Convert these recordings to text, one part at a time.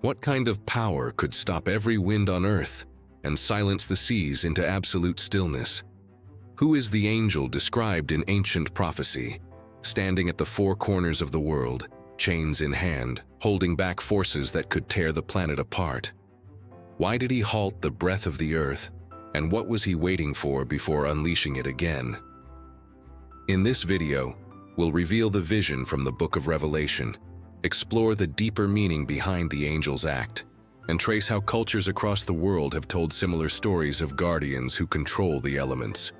What kind of power could stop every wind on earth and silence the seas into absolute stillness? Who is the angel described in ancient prophecy, standing at the four corners of the world, chains in hand, holding back forces that could tear the planet apart? Why did he halt the breath of the earth, and what was he waiting for before unleashing it again? In this video, we'll reveal the vision from the Book of Revelation, explore the deeper meaning behind the angel's act, and trace how cultures across the world have told similar stories of guardians who control the elements.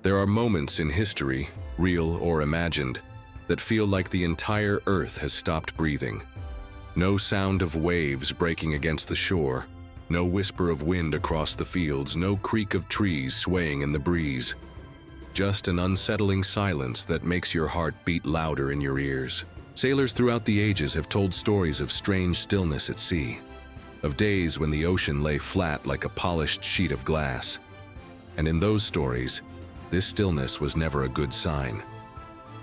There are moments in history, real or imagined, that feel like the entire earth has stopped breathing. No sound of waves breaking against the shore, no whisper of wind across the fields, no creak of trees swaying in the breeze. Just an unsettling silence that makes your heart beat louder in your ears. Sailors throughout the ages have told stories of strange stillness at sea, of days when the ocean lay flat like a polished sheet of glass. And in those stories, this stillness was never a good sign.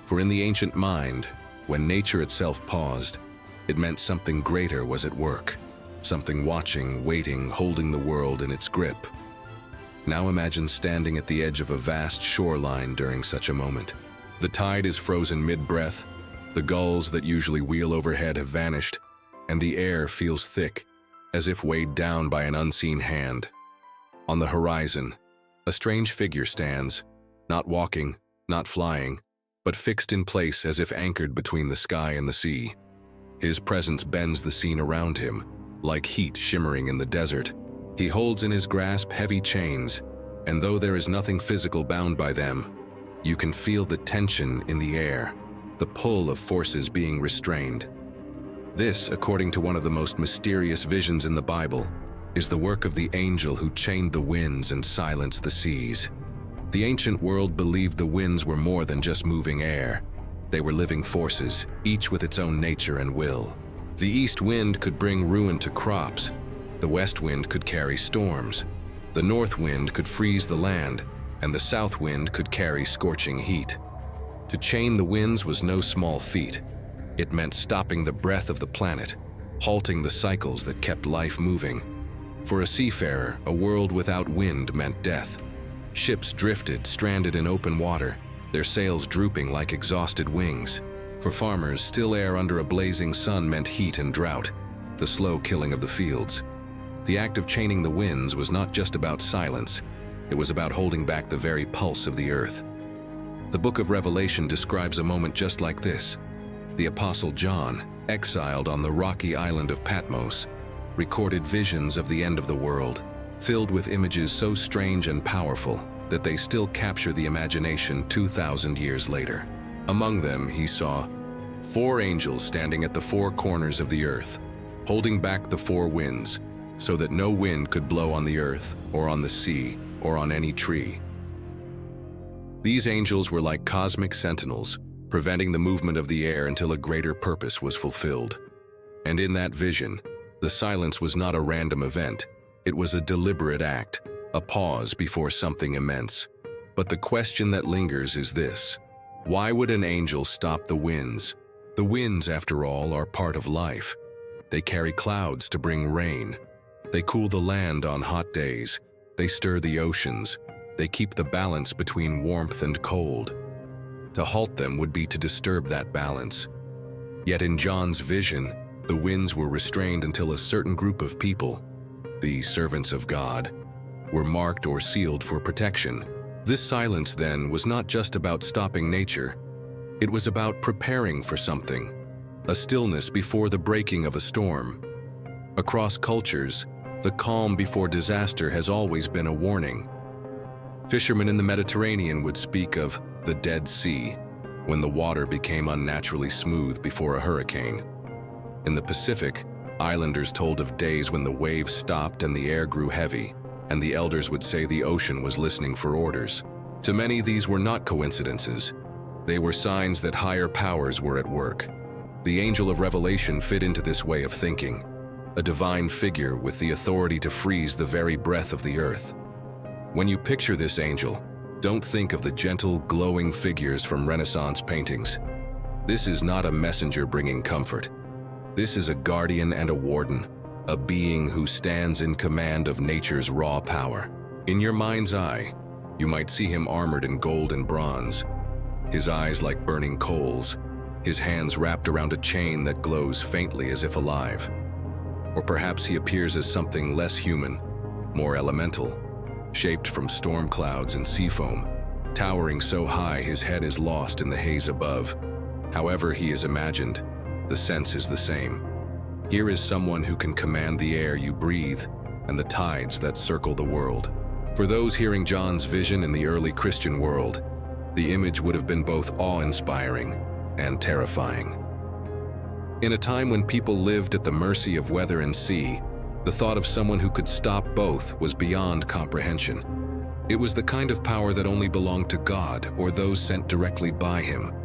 For in the ancient mind, when nature itself paused, it meant something greater was at work, something watching, waiting, holding the world in its grip. Now imagine standing at the edge of a vast shoreline during such a moment. The tide is frozen mid-breath, the gulls that usually wheel overhead have vanished, and the air feels thick, as if weighed down by an unseen hand. On the horizon, a strange figure stands, not walking, not flying, but fixed in place as if anchored between the sky and the sea. His presence bends the scene around him, like heat shimmering in the desert. He holds in his grasp heavy chains, and though there is nothing physical bound by them, you can feel the tension in the air, the pull of forces being restrained. This, according to one of the most mysterious visions in the Bible, is the work of the angel who chained the winds and silenced the seas. The ancient world believed the winds were more than just moving air. They were living forces, each with its own nature and will. The east wind could bring ruin to crops. The west wind could carry storms. The north wind could freeze the land, and the south wind could carry scorching heat. To chain the winds was no small feat. It meant stopping the breath of the planet, halting the cycles that kept life moving. For a seafarer, a world without wind meant death. Ships drifted, stranded in open water, their sails drooping like exhausted wings. For farmers, still air under a blazing sun meant heat and drought, the slow killing of the fields. The act of chaining the winds was not just about silence, it was about holding back the very pulse of the earth. The Book of Revelation describes a moment just like this. The Apostle John, exiled on the rocky island of Patmos, recorded visions of the end of the world, filled with images so strange and powerful that they still capture the imagination 2,000 years later. Among them, he saw 4 angels standing at the 4 corners of the earth, holding back the 4 winds, so that no wind could blow on the earth, or on the sea, or on any tree. These angels were like cosmic sentinels, preventing the movement of the air until a greater purpose was fulfilled. And in that vision, the silence was not a random event, it was a deliberate act, a pause before something immense. But the question that lingers is this: why would an angel stop the winds? The winds, after all, are part of life. They carry clouds to bring rain. They cool the land on hot days. They stir the oceans. They keep the balance between warmth and cold. To halt them would be to disturb that balance. Yet in John's vision, the winds were restrained until a certain group of people, the servants of God, were marked or sealed for protection. This silence, then, was not just about stopping nature. It was about preparing for something, a stillness before the breaking of a storm. Across cultures, the calm before disaster has always been a warning. Fishermen in the Mediterranean would speak of the Dead Sea, when the water became unnaturally smooth before a hurricane. In the Pacific, islanders told of days when the waves stopped and the air grew heavy, and the elders would say the ocean was listening for orders. To many, these were not coincidences. They were signs that higher powers were at work. The angel of Revelation fit into this way of thinking, a divine figure with the authority to freeze the very breath of the earth. When you picture this angel, don't think of the gentle, glowing figures from Renaissance paintings. This is not a messenger bringing comfort. This is a guardian and a warden, a being who stands in command of nature's raw power. In your mind's eye, you might see him armored in gold and bronze, his eyes like burning coals, his hands wrapped around a chain that glows faintly as if alive. Or perhaps he appears as something less human, more elemental, shaped from storm clouds and sea foam, towering so high his head is lost in the haze above. However he is imagined, the sense is the same. Here is someone who can command the air you breathe and the tides that circle the world. For those hearing John's vision in the early Christian world, the image would have been both awe-inspiring and terrifying. In a time when people lived at the mercy of weather and sea, the thought of someone who could stop both was beyond comprehension. It was the kind of power that only belonged to God or those sent directly by him.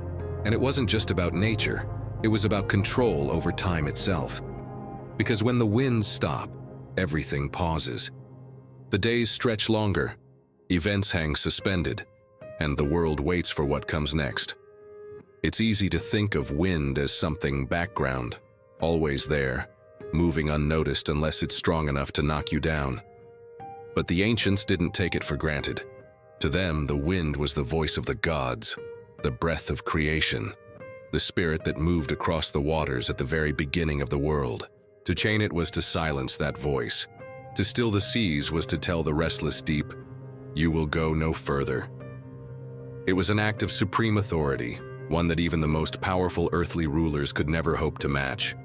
And it wasn't just about nature, it was about control over time itself. Because when the winds stop, everything pauses. The days stretch longer, events hang suspended, and the world waits for what comes next. It's easy to think of wind as something background, always there, moving unnoticed unless it's strong enough to knock you down. But the ancients didn't take it for granted. To them, the wind was the voice of the gods, the breath of creation, the spirit that moved across the waters at the very beginning of the world. To chain it was to silence that voice. To still the seas was to tell the restless deep, "You will go no further." It was an act of supreme authority, one that even the most powerful earthly rulers could never hope to match.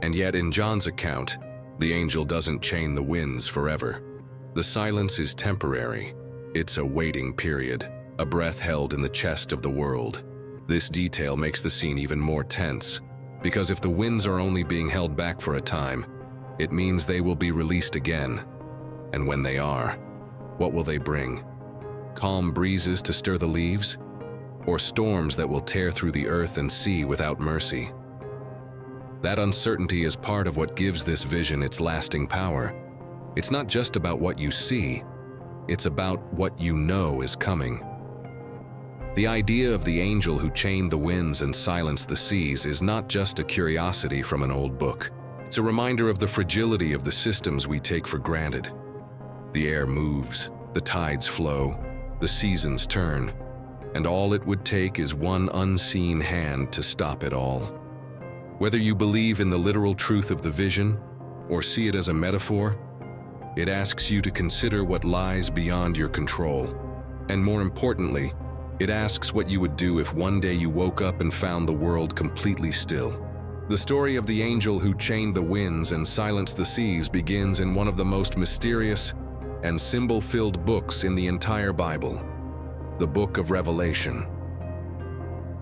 And yet, in John's account, the angel doesn't chain the winds forever. The silence is temporary. It's a waiting period, a breath held in the chest of the world. This detail makes the scene even more tense, because if the winds are only being held back for a time, it means they will be released again. And when they are, what will they bring? Calm breezes to stir the leaves? Or storms that will tear through the earth and sea without mercy? That uncertainty is part of what gives this vision its lasting power. It's not just about what you see, it's about what you know is coming. The idea of the angel who chained the winds and silenced the seas is not just a curiosity from an old book. It's a reminder of the fragility of the systems we take for granted. The air moves, the tides flow, the seasons turn, and all it would take is one unseen hand to stop it all. Whether you believe in the literal truth of the vision or see it as a metaphor, it asks you to consider what lies beyond your control. And more importantly, it asks what you would do if one day you woke up and found the world completely still. The story of the angel who chained the winds and silenced the seas begins in one of the most mysterious and symbol-filled books in the entire Bible, the Book of Revelation.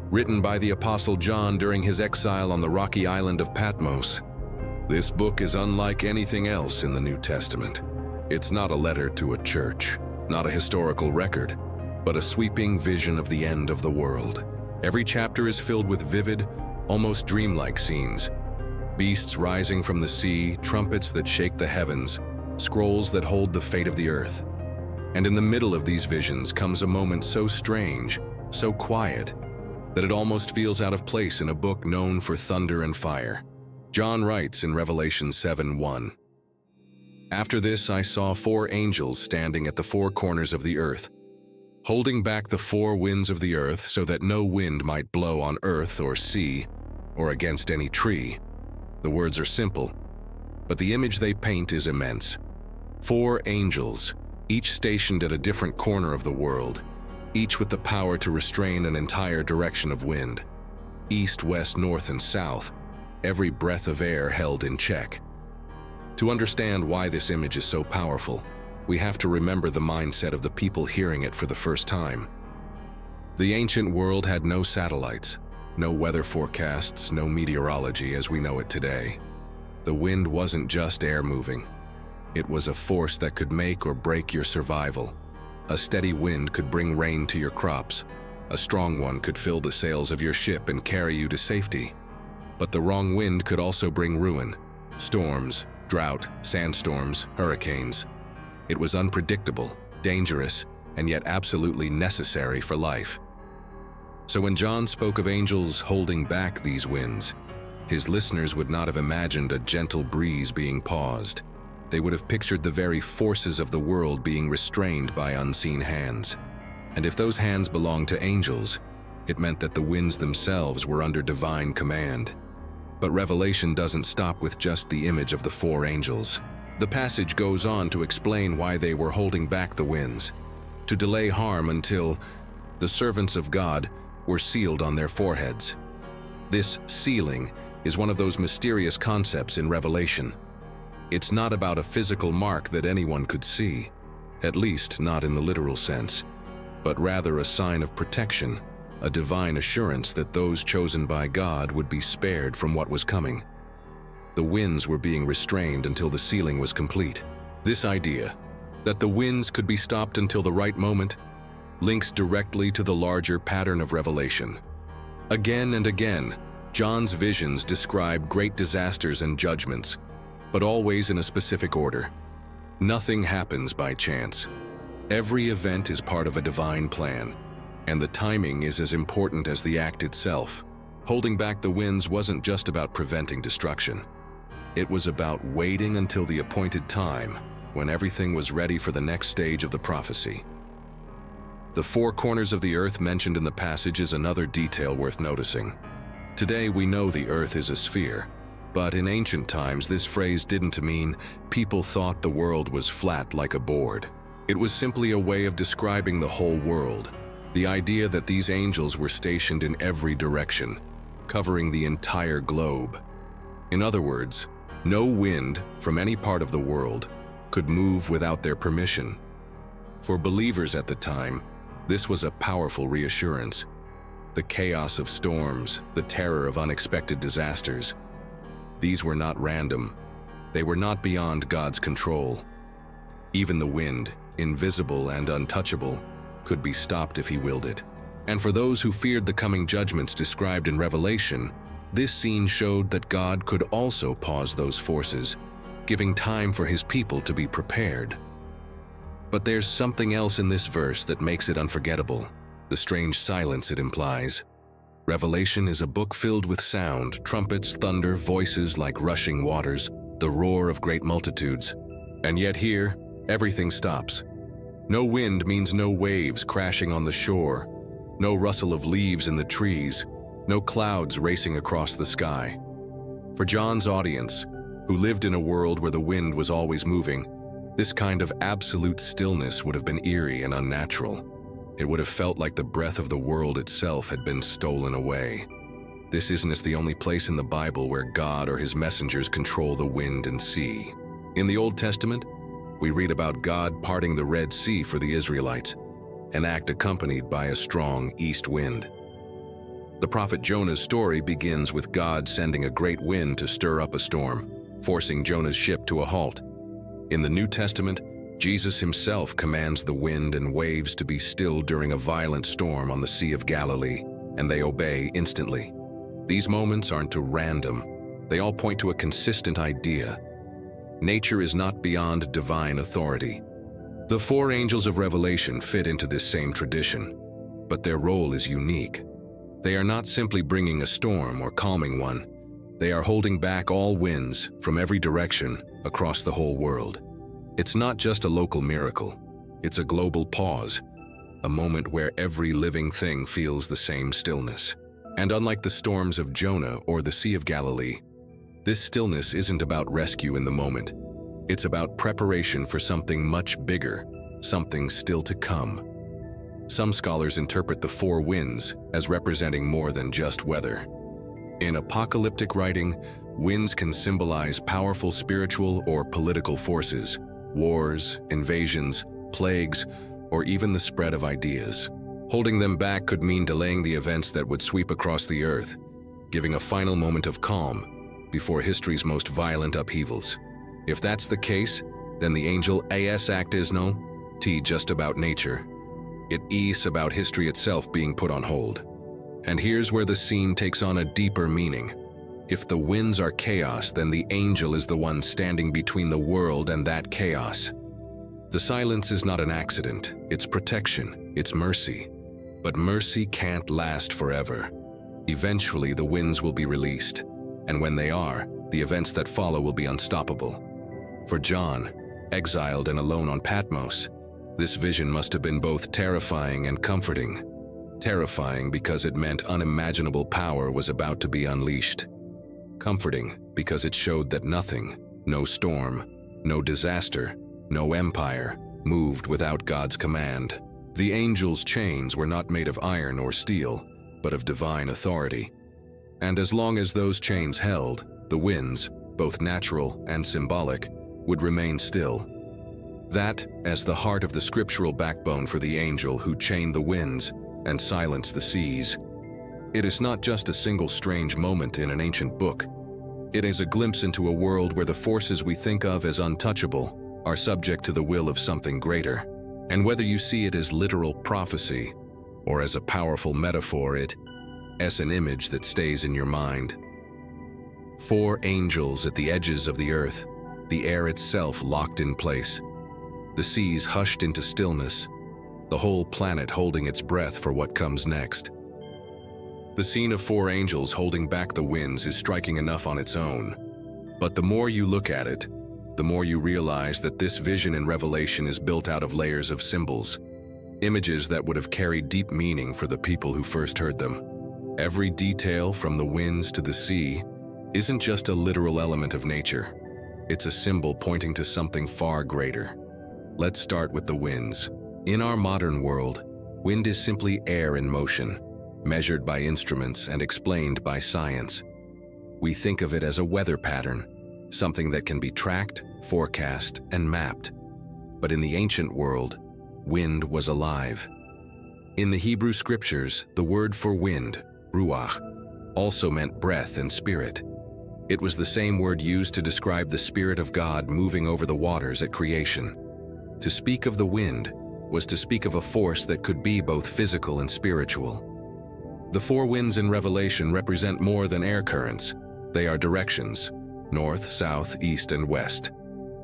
Written by the Apostle John during his exile on the rocky island of Patmos, this book is unlike anything else in the New Testament. It's not a letter to a church, not a historical record, but a sweeping vision of the end of the world. Every chapter is filled with vivid, almost dreamlike scenes. Beasts rising from the sea, trumpets that shake the heavens, scrolls that hold the fate of the earth. And in the middle of these visions comes a moment so strange, so quiet, that it almost feels out of place in a book known for thunder and fire. John writes in Revelation 7:1, "After this I saw 4 angels standing at the 4 corners of the earth, holding back the 4 winds of the earth so that no wind might blow on earth or sea or against any tree." The words are simple, but the image they paint is immense. 4 angels, each stationed at a different corner of the world, each with the power to restrain an entire direction of wind. East, west, north, and south, every breath of air held in check. To understand why this image is so powerful, we have to remember the mindset of the people hearing it for the first time. The ancient world had no satellites, no weather forecasts, no meteorology as we know it today. The wind wasn't just air moving. It was a force that could make or break your survival. A steady wind could bring rain to your crops. A strong one could fill the sails of your ship and carry you to safety. But the wrong wind could also bring ruin, storms, drought, sandstorms, hurricanes. It was unpredictable, dangerous, and yet absolutely necessary for life. So when John spoke of angels holding back these winds, His listeners would not have imagined a gentle breeze being paused. They would have pictured the very forces of the world being restrained by unseen hands. And if those hands belonged to angels, it meant that the winds themselves were under divine command. But Revelation doesn't stop with just the image of the four angels. The passage goes on to explain why they were holding back the winds, to delay harm until the servants of God were sealed on their foreheads. This sealing is one of those mysterious concepts in Revelation. It's not about a physical mark that anyone could see, at least not in the literal sense, but rather a sign of protection, a divine assurance that those chosen by God would be spared from what was coming. The winds were being restrained until the sealing was complete. This idea, that the winds could be stopped until the right moment, links directly to the larger pattern of Revelation. Again and again, John's visions describe great disasters and judgments, but always in a specific order. Nothing happens by chance. Every event is part of a divine plan, and the timing is as important as the act itself. Holding back the winds wasn't just about preventing destruction. It was about waiting until the appointed time, when everything was ready for the next stage of the prophecy. The four corners of the earth mentioned in the passage is another detail worth noticing. Today we know the earth is a sphere, but in ancient times this phrase didn't mean people thought the world was flat like a board. It was simply a way of describing the whole world, the idea that these angels were stationed in every direction, covering the entire globe. In other words, no wind from any part of the world could move without their permission. For believers at the time, this was a powerful reassurance. The chaos of storms, the terror of unexpected disasters, these were not random. They were not beyond God's control. Even the wind, invisible and untouchable, could be stopped if He willed it. And for those who feared the coming judgments described in Revelation, this scene showed that God could also pause those forces, giving time for His people to be prepared. But there's something else in this verse that makes it unforgettable, the strange silence it implies. Revelation is a book filled with sound, trumpets, thunder, voices like rushing waters, the roar of great multitudes. And yet here, everything stops. No wind means no waves crashing on the shore, no rustle of leaves in the trees, no clouds racing across the sky. For John's audience, who lived in a world where the wind was always moving, this kind of absolute stillness would have been eerie and unnatural. It would have felt like the breath of the world itself had been stolen away. This isn't the only place in the Bible where God or His messengers control the wind and sea. In the Old Testament, we read about God parting the Red Sea for the Israelites, an act accompanied by a strong east wind. The prophet Jonah's story begins with God sending a great wind to stir up a storm, forcing Jonah's ship to a halt. In the New Testament, Jesus Himself commands the wind and waves to be still during a violent storm on the Sea of Galilee, and they obey instantly. These moments aren't random. They all point to a consistent idea. Nature is not beyond divine authority. The four angels of Revelation fit into this same tradition, but their role is unique. They are not simply bringing a storm or calming one. They are holding back all winds from every direction across the whole world. It's not just a local miracle. It's a global pause, a moment where every living thing feels the same stillness. And unlike the storms of Jonah or the Sea of Galilee, this stillness isn't about rescue in the moment. It's about preparation for something much bigger, something still to come. Some scholars interpret the four winds as representing more than just weather. In apocalyptic writing, winds can symbolize powerful spiritual or political forces, wars, invasions, plagues, or even the spread of ideas. Holding them back could mean delaying the events that would sweep across the earth, giving a final moment of calm before history's most violent upheavals. If that's the case, then the angel AS act is no T just about nature. It is about history itself being put on hold. And here's where the scene takes on a deeper meaning. If the winds are chaos, then the angel is the one standing between the world and that chaos. The silence is not an accident, it's protection, it's mercy. But mercy can't last forever. Eventually the winds will be released, and when they are, the events that follow will be unstoppable. For John, exiled and alone on Patmos, this vision must have been both terrifying and comforting. Terrifying because it meant unimaginable power was about to be unleashed. Comforting because it showed that nothing, no storm, no disaster, no empire, moved without God's command. The angel's chains were not made of iron or steel, but of divine authority. And as long as those chains held, the winds, both natural and symbolic, would remain still. That, as the heart of the scriptural backbone for the angel who chained the winds and silenced the seas. It is not just a single strange moment in an ancient book. It is a glimpse into a world where the forces we think of as untouchable are subject to the will of something greater. And whether you see it as literal prophecy or as a powerful metaphor, it is an image that stays in your mind. 4 angels at the edges of the earth, the air itself locked in place. The seas hushed into stillness, the whole planet holding its breath for what comes next. The scene of 4 angels holding back the winds is striking enough on its own. But the more you look at it, the more you realize that this vision in Revelation is built out of layers of symbols, images that would have carried deep meaning for the people who first heard them. Every detail, from the winds to the sea, isn't just a literal element of nature. It's a symbol pointing to something far greater. Let's start with the winds. In our modern world, wind is simply air in motion, measured by instruments and explained by science. We think of it as a weather pattern, something that can be tracked, forecast, and mapped. But in the ancient world, wind was alive. In the Hebrew scriptures, the word for wind, ruach, also meant breath and spirit. It was the same word used to describe the Spirit of God moving over the waters at creation. To speak of the wind was to speak of a force that could be both physical and spiritual. The 4 winds in Revelation represent more than air currents. They are directions: north, south, east, and west.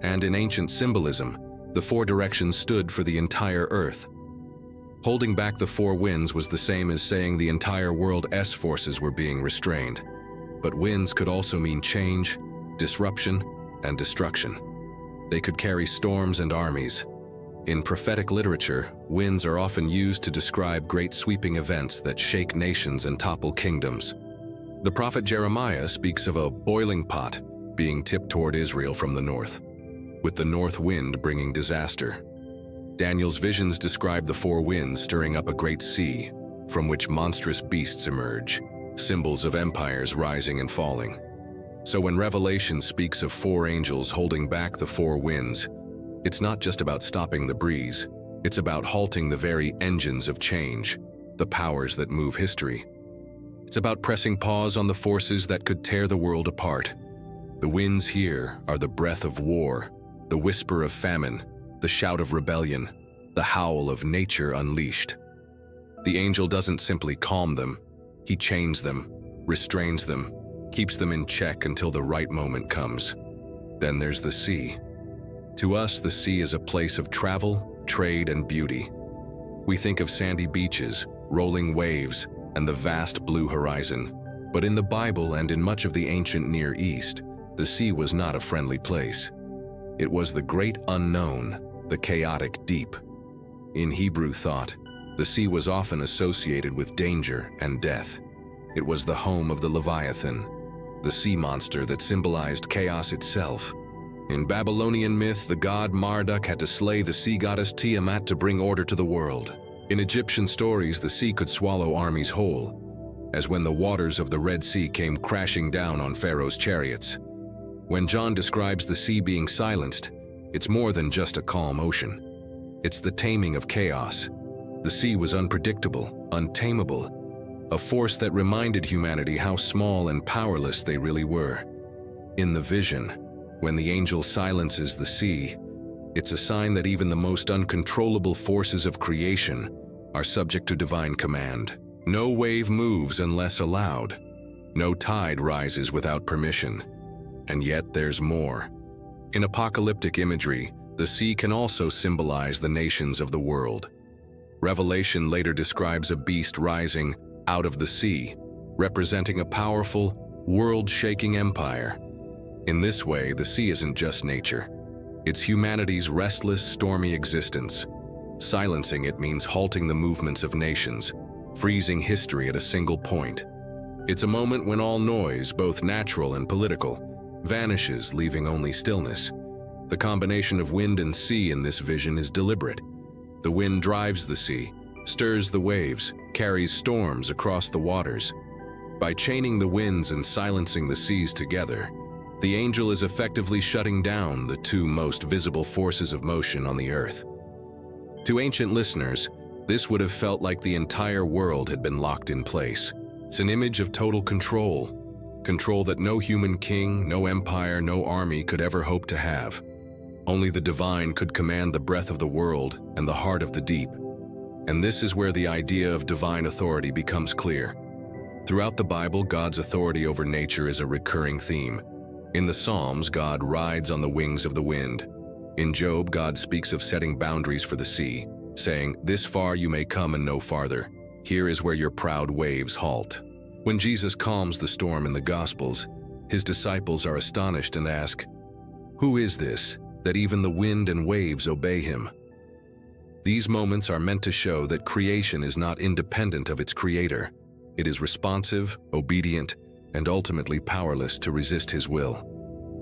And in ancient symbolism, the 4 directions stood for the entire earth. Holding back the 4 winds was the same as saying the entire world's forces were being restrained. But winds could also mean change, disruption, and destruction. They could carry storms and armies. In prophetic literature, winds are often used to describe great sweeping events that shake nations and topple kingdoms. The prophet Jeremiah speaks of a boiling pot being tipped toward Israel from the north, with the north wind bringing disaster. Daniel's visions describe the 4 winds stirring up a great sea, from which monstrous beasts emerge, symbols of empires rising and falling. So when Revelation speaks of 4 angels holding back the 4 winds, it's not just about stopping the breeze, it's about halting the very engines of change, the powers that move history. It's about pressing pause on the forces that could tear the world apart. The winds here are the breath of war, the whisper of famine, the shout of rebellion, the howl of nature unleashed. The angel doesn't simply calm them, he chains them, restrains them, keeps them in check until the right moment comes. Then there's the sea. To us, the sea is a place of travel, trade, and beauty. We think of sandy beaches, rolling waves, and the vast blue horizon. But in the Bible and in much of the ancient Near East, the sea was not a friendly place. It was the great unknown, the chaotic deep. In Hebrew thought, the sea was often associated with danger and death. It was the home of the Leviathan, the sea monster that symbolized chaos itself. In Babylonian myth, the god Marduk had to slay the sea goddess Tiamat to bring order to the world. In Egyptian stories, the sea could swallow armies whole, as when the waters of the Red Sea came crashing down on Pharaoh's chariots. When John describes the sea being silenced, it's more than just a calm ocean. It's the taming of chaos. The sea was unpredictable, untamable, a force that reminded humanity how small and powerless they really were. In the vision, when the angel silences the sea, it's a sign that even the most uncontrollable forces of creation are subject to divine command. No wave moves unless allowed. No tide rises without permission. And yet there's more. In apocalyptic imagery, the sea can also symbolize the nations of the world. Revelation later describes a beast rising out of the sea, representing a powerful, world-shaking empire. In this way, the sea isn't just nature. It's humanity's restless, stormy existence. Silencing it means halting the movements of nations, freezing history at a single point. It's a moment when all noise, both natural and political, vanishes, leaving only stillness. The combination of wind and sea in this vision is deliberate. The wind drives the sea, stirs the waves, carries storms across the waters. By chaining the winds and silencing the seas together, the angel is effectively shutting down the two most visible forces of motion on the earth. To ancient listeners, this would have felt like the entire world had been locked in place. It's an image of total control. Control that no human king, no empire, no army could ever hope to have. Only the divine could command the breath of the world and the heart of the deep. And this is where the idea of divine authority becomes clear. Throughout the Bible, God's authority over nature is a recurring theme. In the Psalms, God rides on the wings of the wind. In Job, God speaks of setting boundaries for the sea, saying, "This far you may come and no farther. Here is where your proud waves halt." When Jesus calms the storm in the Gospels, his disciples are astonished and ask, "Who is this, that even the wind and waves obey him?" These moments are meant to show that creation is not independent of its creator. It is responsive, obedient, and ultimately powerless to resist his will.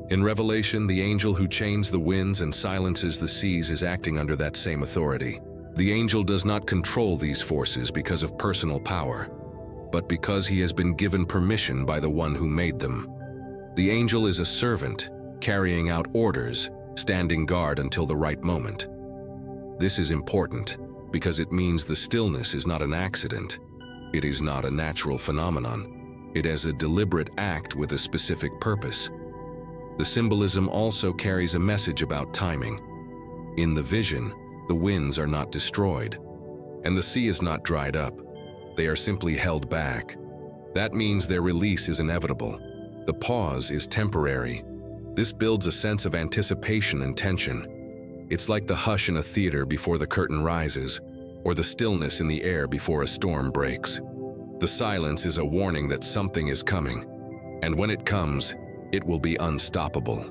In Revelation, the angel who chains the winds and silences the seas is acting under that same authority. The angel does not control these forces because of personal power, but because he has been given permission by the one who made them. The angel is a servant, carrying out orders, standing guard until the right moment. This is important because it means the stillness is not an accident. It is not a natural phenomenon. It is a deliberate act with a specific purpose. The symbolism also carries a message about timing. In the vision, the winds are not destroyed, and the sea is not dried up. They are simply held back. That means their release is inevitable. The pause is temporary. This builds a sense of anticipation and tension. It's like the hush in a theater before the curtain rises, or the stillness in the air before a storm breaks. The silence is a warning that something is coming, and when it comes, it will be unstoppable.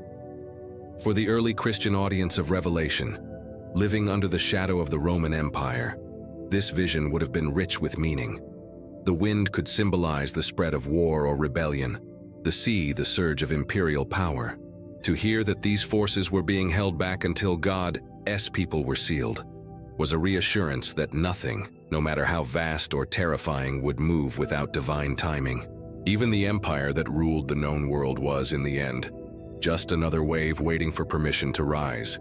For the early Christian audience of Revelation, living under the shadow of the Roman Empire, this vision would have been rich with meaning. The wind could symbolize the spread of war or rebellion, the sea the surge of imperial power. To hear that these forces were being held back until God's people were sealed was a reassurance that nothing, no matter how vast or terrifying, would move without divine timing. Even the empire that ruled the known world was, in the end, just another wave waiting for permission to rise.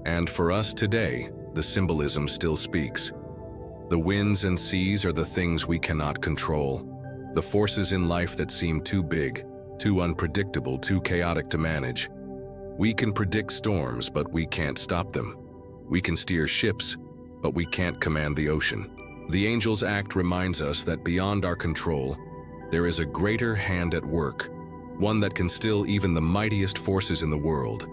And for us today, the symbolism still speaks. The winds and seas are the things we cannot control, the forces in life that seem too big, too unpredictable, too chaotic to manage. We can predict storms, but we can't stop them. We can steer ships, but we can't command the ocean. The angel's act reminds us that beyond our control, there is a greater hand at work, one that can still even the mightiest forces in the world.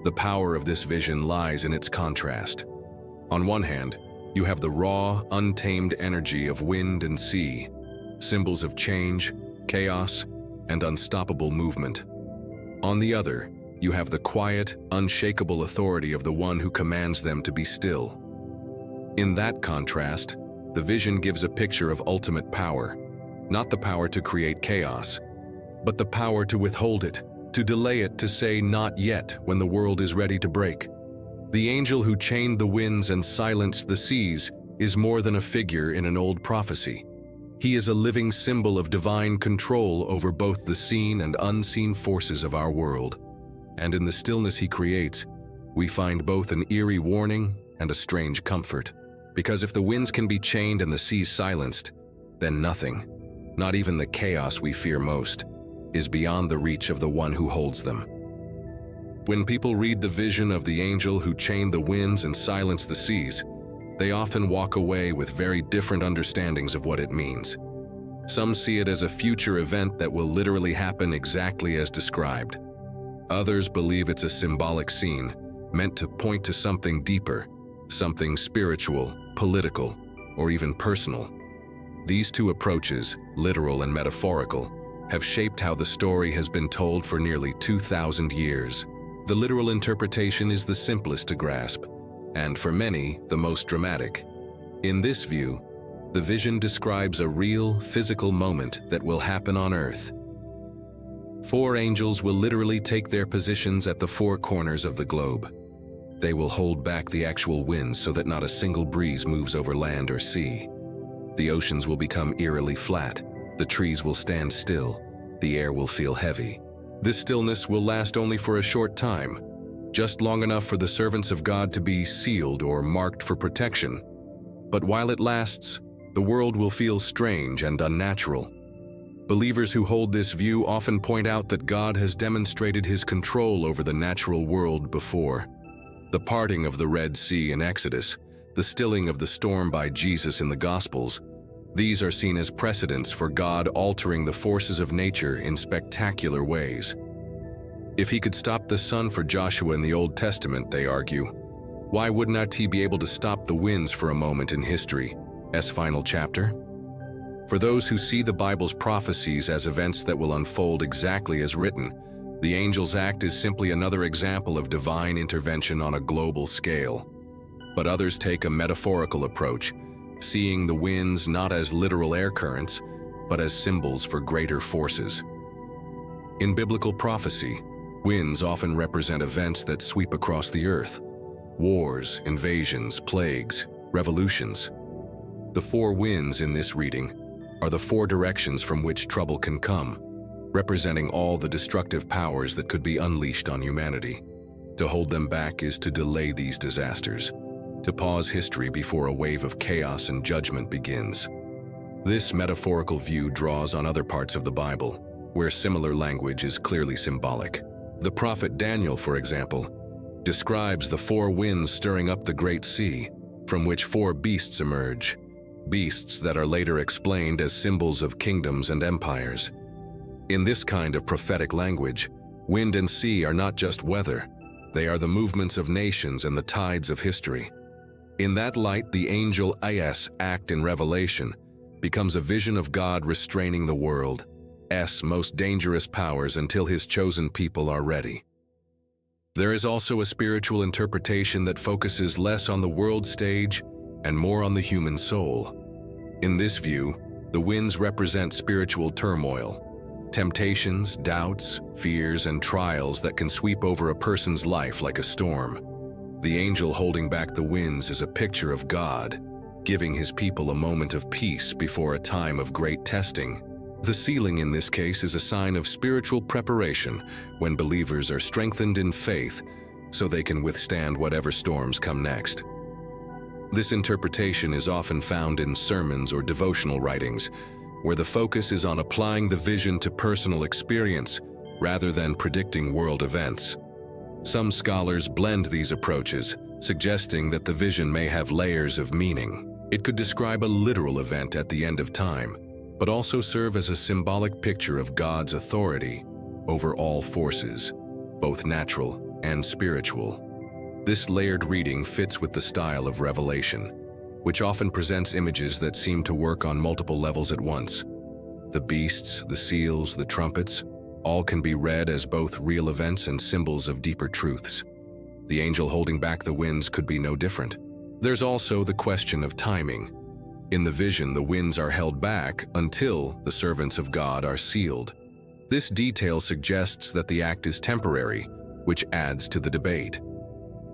The power of this vision lies in its contrast. On one hand, you have the raw, untamed energy of wind and sea, symbols of change, chaos, and unstoppable movement. On the other, you have the quiet, unshakable authority of the one who commands them to be still. In that contrast, the vision gives a picture of ultimate power, not the power to create chaos, but the power to withhold it, to delay it, to say not yet when the world is ready to break. The angel who chained the winds and silenced the seas is more than a figure in an old prophecy. He is a living symbol of divine control over both the seen and unseen forces of our world. And in the stillness he creates, we find both an eerie warning and a strange comfort. Because if the winds can be chained and the seas silenced, then nothing, not even the chaos we fear most, is beyond the reach of the one who holds them. When people read the vision of the angel who chained the winds and silenced the seas, they often walk away with very different understandings of what it means. Some see it as a future event that will literally happen exactly as described. Others believe it's a symbolic scene, meant to point to something deeper, something spiritual, political, or even personal. These two approaches, literal and metaphorical, have shaped how the story has been told for nearly 2,000 years. The literal interpretation is the simplest to grasp, and for many, the most dramatic. In this view, the vision describes a real, physical moment that will happen on Earth. 4 angels will literally take their positions at the 4 corners of the globe. They will hold back the actual winds so that not a single breeze moves over land or sea. The oceans will become eerily flat, the trees will stand still, the air will feel heavy. This stillness will last only for a short time, just long enough for the servants of God to be sealed or marked for protection. But while it lasts, the world will feel strange and unnatural. Believers who hold this view often point out that God has demonstrated his control over the natural world before. The parting of the Red Sea in Exodus, the stilling of the storm by Jesus in the Gospels, these are seen as precedents for God altering the forces of nature in spectacular ways. If he could stop the sun for Joshua in the Old Testament, they argue, why would not he be able to stop the winds for a moment in history's final chapter? For those who see the Bible's prophecies as events that will unfold exactly as written, the angel's act is simply another example of divine intervention on a global scale. But others take a metaphorical approach, seeing the winds not as literal air currents, but as symbols for greater forces. In biblical prophecy, winds often represent events that sweep across the earth: wars, invasions, plagues, revolutions. The 4 winds in this reading are the 4 directions from which trouble can come, representing all the destructive powers that could be unleashed on humanity. To hold them back is to delay these disasters, to pause history before a wave of chaos and judgment begins. This metaphorical view draws on other parts of the Bible, where similar language is clearly symbolic. The prophet Daniel, for example, describes the 4 winds stirring up the great sea, from which 4 beasts emerge, beasts that are later explained as symbols of kingdoms and empires. In this kind of prophetic language, wind and sea are not just weather, they are the movements of nations and the tides of history. In that light, the angel Is act in Revelation becomes a vision of God restraining the world's most dangerous powers until his chosen people are ready. There is also a spiritual interpretation that focuses less on the world stage and more on the human soul. In this view, the winds represent spiritual turmoil, temptations, doubts, fears, and trials that can sweep over a person's life like a storm. The angel holding back the winds is a picture of God, giving his people a moment of peace before a time of great testing. The sealing in this case is a sign of spiritual preparation when believers are strengthened in faith so they can withstand whatever storms come next. This interpretation is often found in sermons or devotional writings, where the focus is on applying the vision to personal experience rather than predicting world events. Some scholars blend these approaches, suggesting that the vision may have layers of meaning. It could describe a literal event at the end of time, but also serve as a symbolic picture of God's authority over all forces, both natural and spiritual. This layered reading fits with the style of Revelation, which often presents images that seem to work on multiple levels at once. The beasts, the seals, the trumpets, all can be read as both real events and symbols of deeper truths. The angel holding back the winds could be no different. There's also the question of timing. In the vision, the winds are held back until the servants of God are sealed. This detail suggests that the act is temporary, which adds to the debate.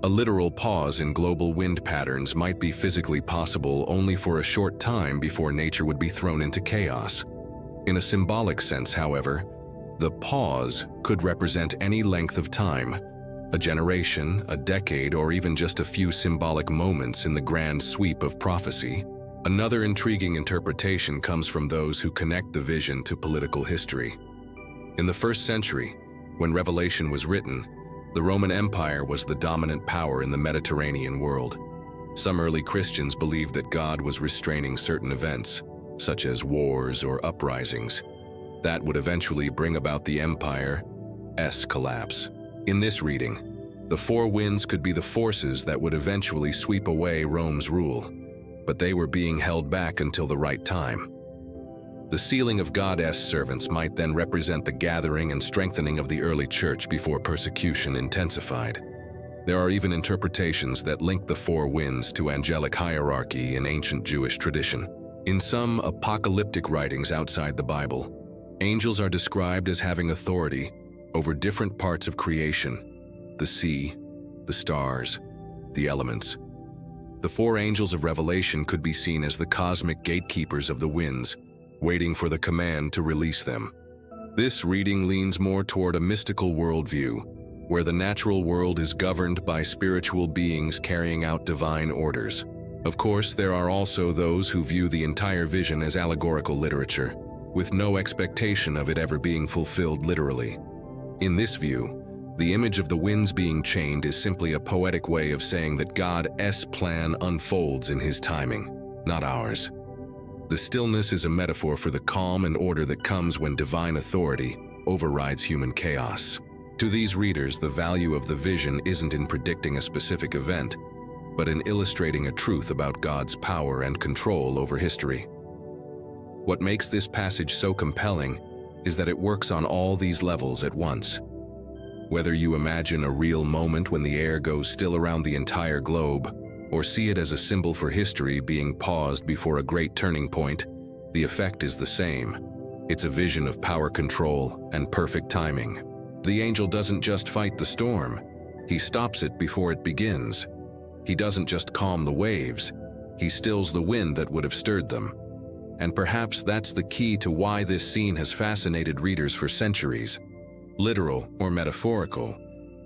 A literal pause in global wind patterns might be physically possible only for a short time before nature would be thrown into chaos. In a symbolic sense, however, the pause could represent any length of time, a generation, a decade, or even just a few symbolic moments in the grand sweep of prophecy. Another intriguing interpretation comes from those who connect the vision to political history. In the 1st century, when Revelation was written, the Roman Empire was the dominant power in the Mediterranean world. Some early Christians believed that God was restraining certain events, such as wars or uprisings, that would eventually bring about the empire's collapse. In this reading, the 4 winds could be the forces that would eventually sweep away Rome's rule, but they were being held back until the right time. The sealing of God's servants might then represent the gathering and strengthening of the early church before persecution intensified. There are even interpretations that link the four winds to angelic hierarchy in ancient Jewish tradition. In some apocalyptic writings outside the Bible, angels are described as having authority over different parts of creation: the sea, the stars, the elements. The four angels of Revelation could be seen as the cosmic gatekeepers of the winds, waiting for the command to release them. This reading leans more toward a mystical worldview, where the natural world is governed by spiritual beings carrying out divine orders. Of course, there are also those who view the entire vision as allegorical literature, with no expectation of it ever being fulfilled literally. In this view, the image of the winds being chained is simply a poetic way of saying that God's plan unfolds in His timing, not ours. The stillness is a metaphor for the calm and order that comes when divine authority overrides human chaos. To these readers, the value of the vision isn't in predicting a specific event, but in illustrating a truth about God's power and control over history. What makes this passage so compelling is that it works on all these levels at once. Whether you imagine a real moment when the air goes still around the entire globe, or see it as a symbol for history being paused before a great turning point, the effect is the same. It's a vision of power control and perfect timing. The angel doesn't just fight the storm, he stops it before it begins. He doesn't just calm the waves, he stills the wind that would have stirred them. And perhaps that's the key to why this scene has fascinated readers for centuries. Literal or metaphorical,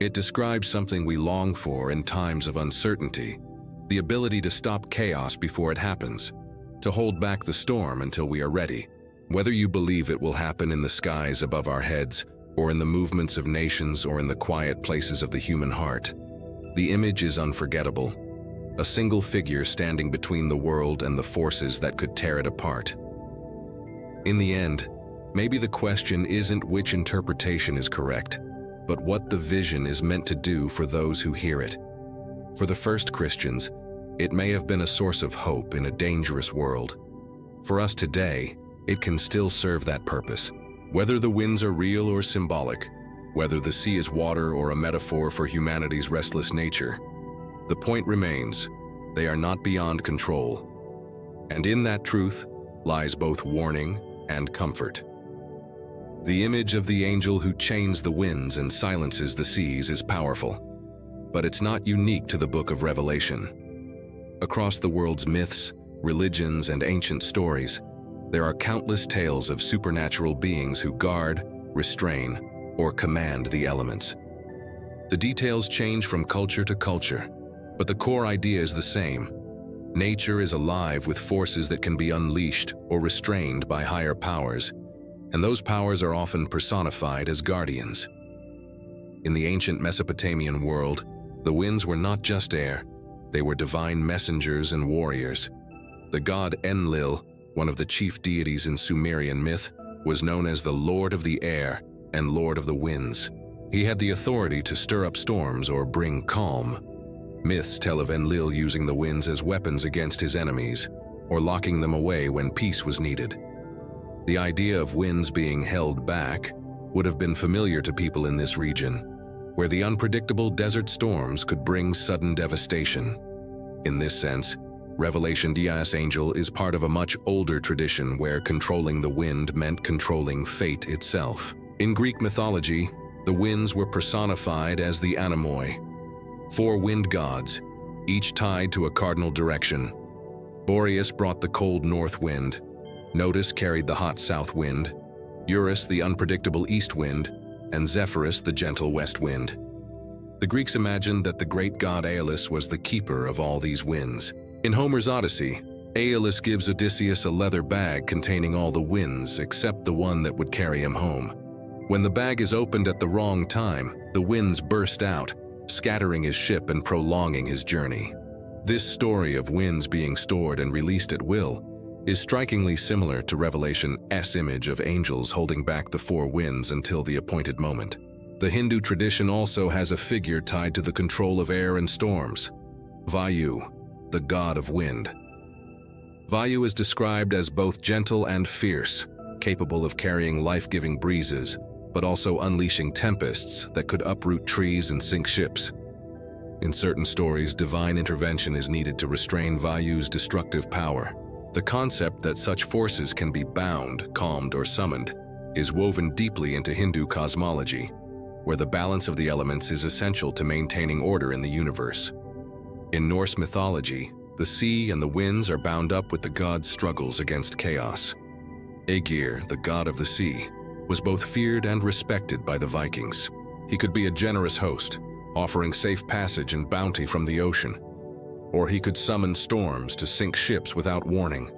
it describes something we long for in times of uncertainty: the ability to stop chaos before it happens, to hold back the storm until we are ready. Whether you believe it will happen in the skies above our heads, or in the movements of nations, or in the quiet places of the human heart, the image is unforgettable. A single figure standing between the world and the forces that could tear it apart. In the end, maybe the question isn't which interpretation is correct, but what the vision is meant to do for those who hear it. For the first Christians, it may have been a source of hope in a dangerous world. For us today, it can still serve that purpose. Whether the winds are real or symbolic, whether the sea is water or a metaphor for humanity's restless nature, the point remains: they are not beyond control. And in that truth lies both warning and comfort. The image of the angel who chains the winds and silences the seas is powerful, but it's not unique to the book of Revelation. Across the world's myths, religions, and ancient stories, there are countless tales of supernatural beings who guard, restrain, or command the elements. The details change from culture to culture, but the core idea is the same. Nature is alive with forces that can be unleashed or restrained by higher powers, and those powers are often personified as guardians. In the ancient Mesopotamian world, the winds were not just air, they were divine messengers and warriors. The god Enlil, one of the chief deities in Sumerian myth, was known as the Lord of the Air and Lord of the Winds. He had the authority to stir up storms or bring calm. Myths tell of Enlil using the winds as weapons against his enemies, or locking them away when peace was needed. The idea of winds being held back would have been familiar to people in this region, where the unpredictable desert storms could bring sudden devastation. In this sense, Revelation's angel is part of a much older tradition where controlling the wind meant controlling fate itself. In Greek mythology, the winds were personified as the anemoi, four wind gods, each tied to a cardinal direction. Boreas brought the cold north wind, Notus carried the hot south wind, Eurus the unpredictable east wind, and Zephyrus the gentle west wind. The Greeks imagined that the great god Aeolus was the keeper of all these winds. In Homer's Odyssey, Aeolus gives Odysseus a leather bag containing all the winds except the one that would carry him home. When the bag is opened at the wrong time, the winds burst out, scattering his ship and prolonging his journey. This story of winds being stored and released at will is strikingly similar to Revelation's image of angels holding back the four winds until the appointed moment. The Hindu tradition also has a figure tied to the control of air and storms: Vayu, the god of wind. Vayu is described as both gentle and fierce, capable of carrying life-giving breezes, but also unleashing tempests that could uproot trees and sink ships. In certain stories, divine intervention is needed to restrain Vayu's destructive power. The concept that such forces can be bound, calmed, or summoned is woven deeply into Hindu cosmology, where the balance of the elements is essential to maintaining order in the universe. In Norse mythology, the sea and the winds are bound up with the gods' struggles against chaos. Aegir, the god of the sea, was both feared and respected by the Vikings. He could be a generous host, offering safe passage and bounty from the ocean, or he could summon storms to sink ships without warning.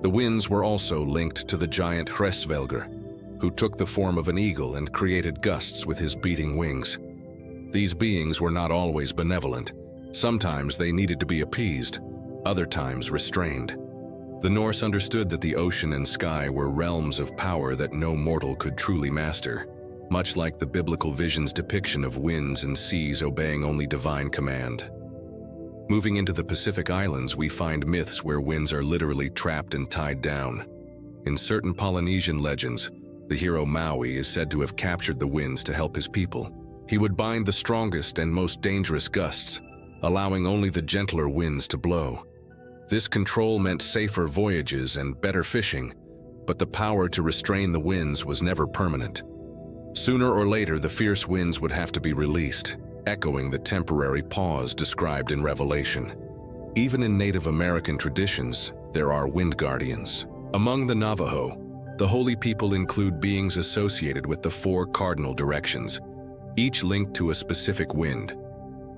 The winds were also linked to the giant Hresvelgr, who took the form of an eagle and created gusts with his beating wings. These beings were not always benevolent. Sometimes they needed to be appeased, other times restrained. The Norse understood that the ocean and sky were realms of power that no mortal could truly master, much like the biblical vision's depiction of winds and seas obeying only divine command. Moving into the Pacific Islands, we find myths where winds are literally trapped and tied down. In certain Polynesian legends, the hero Maui is said to have captured the winds to help his people. He would bind the strongest and most dangerous gusts, allowing only the gentler winds to blow. This control meant safer voyages and better fishing, but the power to restrain the winds was never permanent. Sooner or later, the fierce winds would have to be released, echoing the temporary pause described in Revelation. Even in Native American traditions, there are wind guardians. Among the Navajo, the holy people include beings associated with the 4 cardinal directions, each linked to a specific wind.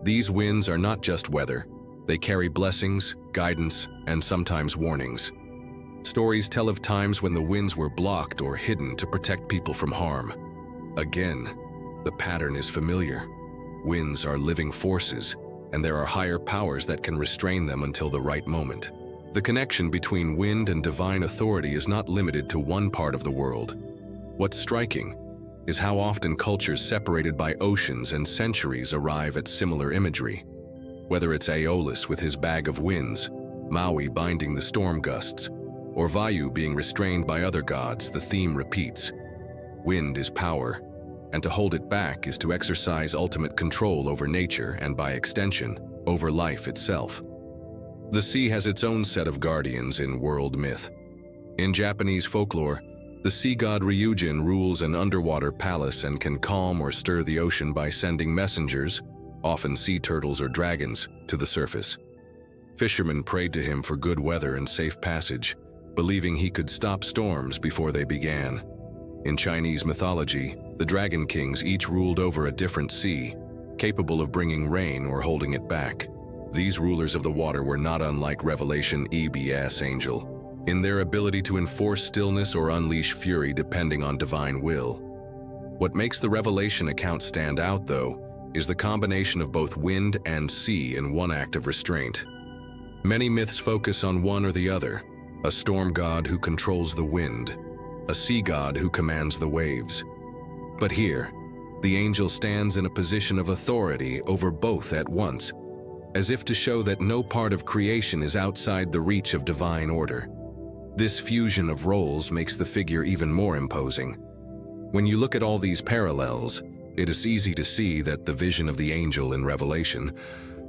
These winds are not just weather. They carry blessings, guidance, and sometimes warnings. Stories tell of times when the winds were blocked or hidden to protect people from harm. Again, the pattern is familiar. Winds are living forces, and there are higher powers that can restrain them until the right moment. The connection between wind and divine authority is not limited to one part of the world. What's striking is how often cultures separated by oceans and centuries arrive at similar imagery. Whether it's Aeolus with his bag of winds, Maui binding the storm gusts, or Vayu being restrained by other gods, the theme repeats. Wind is power, and to hold it back is to exercise ultimate control over nature and, by extension, over life itself. The sea has its own set of guardians in world myth. In Japanese folklore, the sea god Ryujin rules an underwater palace and can calm or stir the ocean by sending messengers, often sea turtles or dragons, to the surface. Fishermen prayed to him for good weather and safe passage, believing he could stop storms before they began. In Chinese mythology, the dragon kings each ruled over a different sea, capable of bringing rain or holding it back. These rulers of the water were not unlike Revelation EBS angel, in their ability to enforce stillness or unleash fury depending on divine will. What makes the Revelation account stand out, though, is the combination of both wind and sea in one act of restraint. Many myths focus on one or the other, a storm god who controls the wind, a sea god who commands the waves. But here, the angel stands in a position of authority over both at once, as if to show that no part of creation is outside the reach of divine order. This fusion of roles makes the figure even more imposing. When you look at all these parallels, it is easy to see that the vision of the angel in Revelation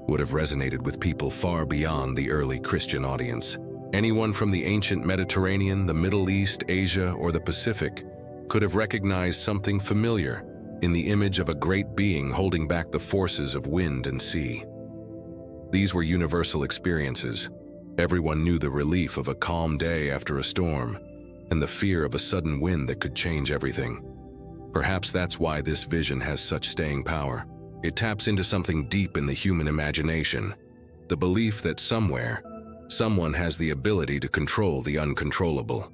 would have resonated with people far beyond the early Christian audience. Anyone from the ancient Mediterranean, the Middle East, Asia, or the Pacific could have recognized something familiar in the image of a great being holding back the forces of wind and sea. These were universal experiences. Everyone knew the relief of a calm day after a storm, and the fear of a sudden wind that could change everything. Perhaps that's why this vision has such staying power. It taps into something deep in the human imagination, the belief that somewhere, someone has the ability to control the uncontrollable.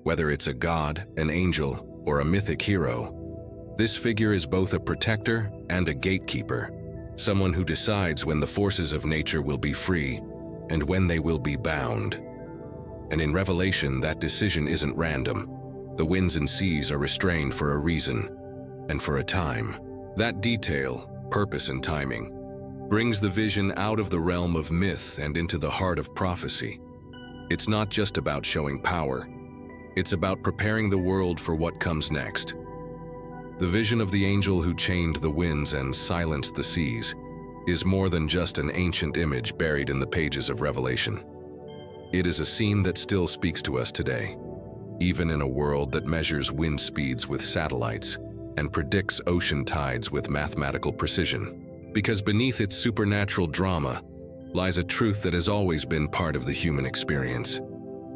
Whether it's a god, an angel, or a mythic hero, this figure is both a protector and a gatekeeper, someone who decides when the forces of nature will be free and when they will be bound. And in Revelation, that decision isn't random. The winds and seas are restrained for a reason and for a time. That detail, purpose and timing, brings the vision out of the realm of myth and into the heart of prophecy. It's not just about showing power. It's about preparing the world for what comes next. The vision of the angel who chained the winds and silenced the seas is more than just an ancient image buried in the pages of Revelation. It is a scene that still speaks to us today, even in a world that measures wind speeds with satellites and predicts ocean tides with mathematical precision. Because beneath its supernatural drama lies a truth that has always been part of the human experience.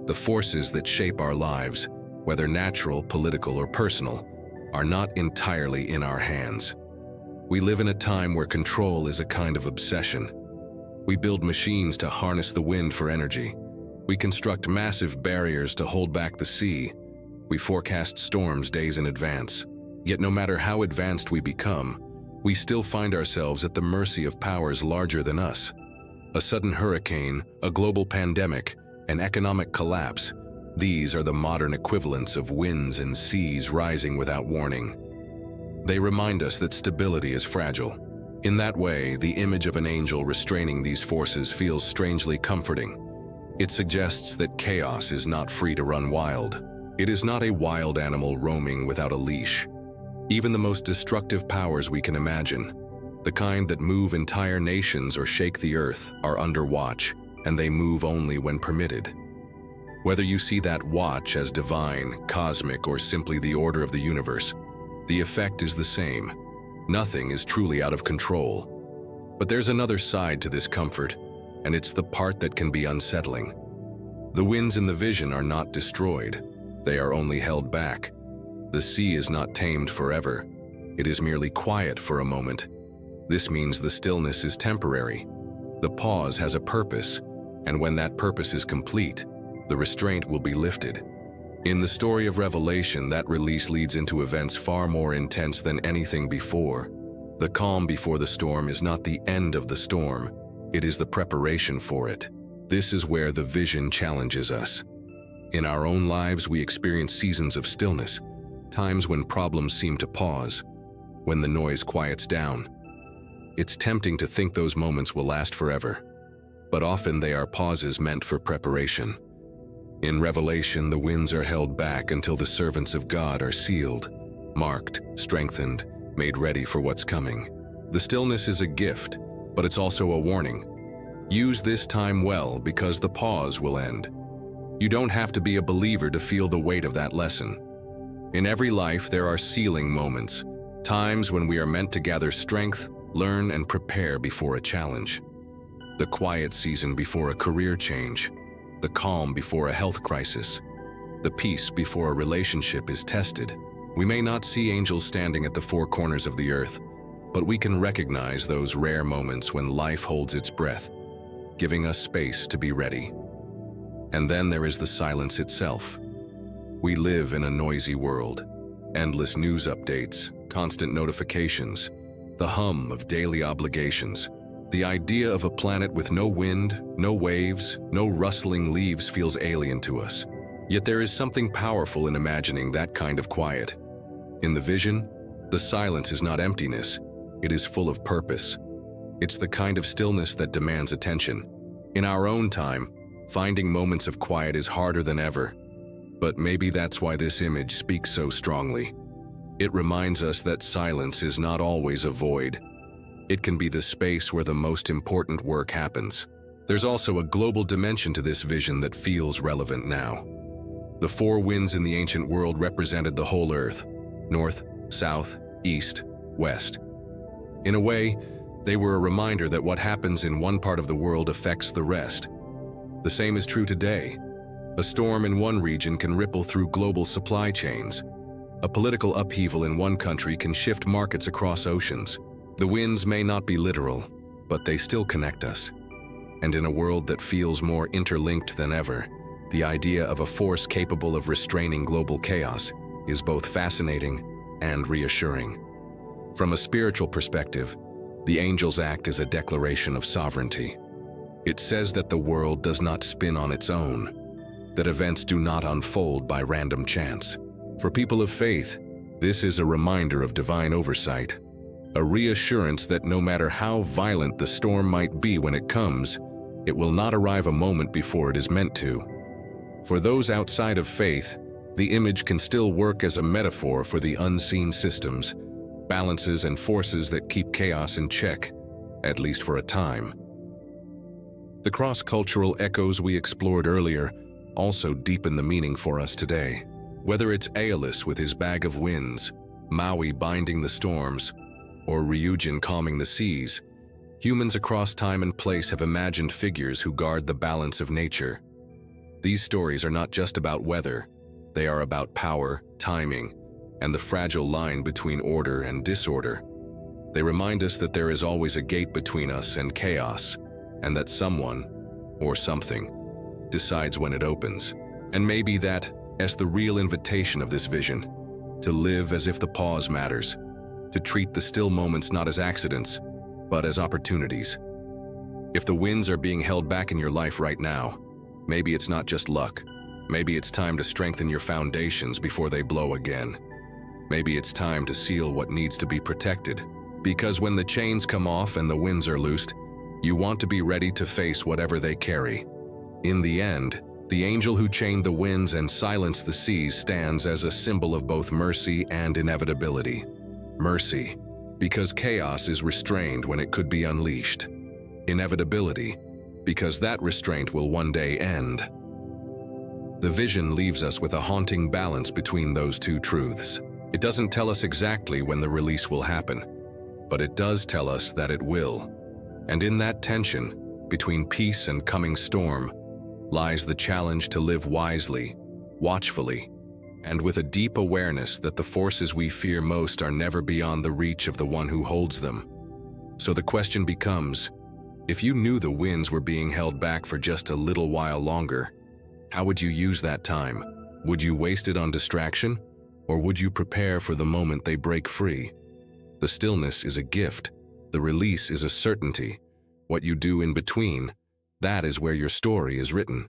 The forces that shape our lives, whether natural, political, or personal, are not entirely in our hands. We live in a time where control is a kind of obsession. We build machines to harness the wind for energy. We construct massive barriers to hold back the sea. We forecast storms days in advance. Yet no matter how advanced we become, we still find ourselves at the mercy of powers larger than us. A sudden hurricane, a global pandemic, an economic collapse, these are the modern equivalents of winds and seas rising without warning. They remind us that stability is fragile. In that way, the image of an angel restraining these forces feels strangely comforting. It suggests that chaos is not free to run wild. It is not a wild animal roaming without a leash. Even the most destructive powers we can imagine, the kind that move entire nations or shake the earth, are under watch, and they move only when permitted. Whether you see that watch as divine, cosmic, or simply the order of the universe, the effect is the same. Nothing is truly out of control. But there's another side to this comfort, and it's the part that can be unsettling. The winds in the vision are not destroyed. They are only held back. The sea is not tamed forever. It is merely quiet for a moment. This means the stillness is temporary. The pause has a purpose, and when that purpose is complete, the restraint will be lifted. In the story of Revelation, that release leads into events far more intense than anything before. The calm before the storm is not the end of the storm. It is the preparation for it. This is where the vision challenges us. In our own lives, we experience seasons of stillness, times when problems seem to pause, when the noise quiets down. It's tempting to think those moments will last forever, but often they are pauses meant for preparation. In Revelation, the winds are held back until the servants of God are sealed, marked, strengthened, made ready for what's coming. The stillness is a gift, but it's also a warning. Use this time well, because the pause will end. You don't have to be a believer to feel the weight of that lesson. In every life, there are sealing moments, times when we are meant to gather strength, learn, and prepare before a challenge. The quiet season before a career change, the calm before a health crisis, the peace before a relationship is tested. We may not see angels standing at the four corners of the earth, but we can recognize those rare moments when life holds its breath, giving us space to be ready. And then there is the silence itself. We live in a noisy world. Endless news updates, constant notifications, the hum of daily obligations. The idea of a planet with no wind, no waves, no rustling leaves feels alien to us. Yet there is something powerful in imagining that kind of quiet. In the vision, the silence is not emptiness, it is full of purpose. It's the kind of stillness that demands attention. In our own time, finding moments of quiet is harder than ever. But maybe that's why this image speaks so strongly. It reminds us that silence is not always a void. It can be the space where the most important work happens. There's also a global dimension to this vision that feels relevant now. The four winds in the ancient world represented the whole earth: north, south, east, west. In a way, they were a reminder that what happens in one part of the world affects the rest. The same is true today. A storm in one region can ripple through global supply chains. A political upheaval in one country can shift markets across oceans. The winds may not be literal, but they still connect us. And in a world that feels more interlinked than ever, the idea of a force capable of restraining global chaos is both fascinating and reassuring. From a spiritual perspective, the angels act as a declaration of sovereignty. It says that the world does not spin on its own, that events do not unfold by random chance. For people of faith, this is a reminder of divine oversight, a reassurance that no matter how violent the storm might be when it comes, it will not arrive a moment before it is meant to. For those outside of faith, The image can still work as a metaphor for the unseen systems, balances and forces that keep chaos in check, at least for a time. The cross-cultural echoes we explored earlier also deepen the meaning for us today. Whether it's Aeolus with his bag of winds, Maui binding the storms, or Ryujin calming the seas, humans across time and place have imagined figures who guard the balance of nature. These stories are not just about weather. They are about power, timing, and the fragile line between order and disorder. They remind us that there is always a gate between us and chaos, and that someone, or something, decides when it opens. And maybe that is the real invitation of this vision, to live as if the pause matters, to treat the still moments not as accidents, but as opportunities. If the winds are being held back in your life right now, maybe it's not just luck. Maybe it's time to strengthen your foundations before they blow again. Maybe it's time to seal what needs to be protected. Because when the chains come off and the winds are loosed, you want to be ready to face whatever they carry. In the end, the angel who chained the winds and silenced the seas stands as a symbol of both mercy and inevitability. Mercy, because chaos is restrained when it could be unleashed. Inevitability, because that restraint will one day end. The vision leaves us with a haunting balance between those two truths. It doesn't tell us exactly when the release will happen, but it does tell us that it will. And in that tension, between peace and coming storm, lies the challenge to live wisely, watchfully, and with a deep awareness that the forces we fear most are never beyond the reach of the one who holds them. So the question becomes, if you knew the winds were being held back for just a little while longer, how would you use that time? Would you waste it on distraction, or would you prepare for the moment they break free? The stillness is a gift. The release is a certainty. What you do in between, that is where your story is written.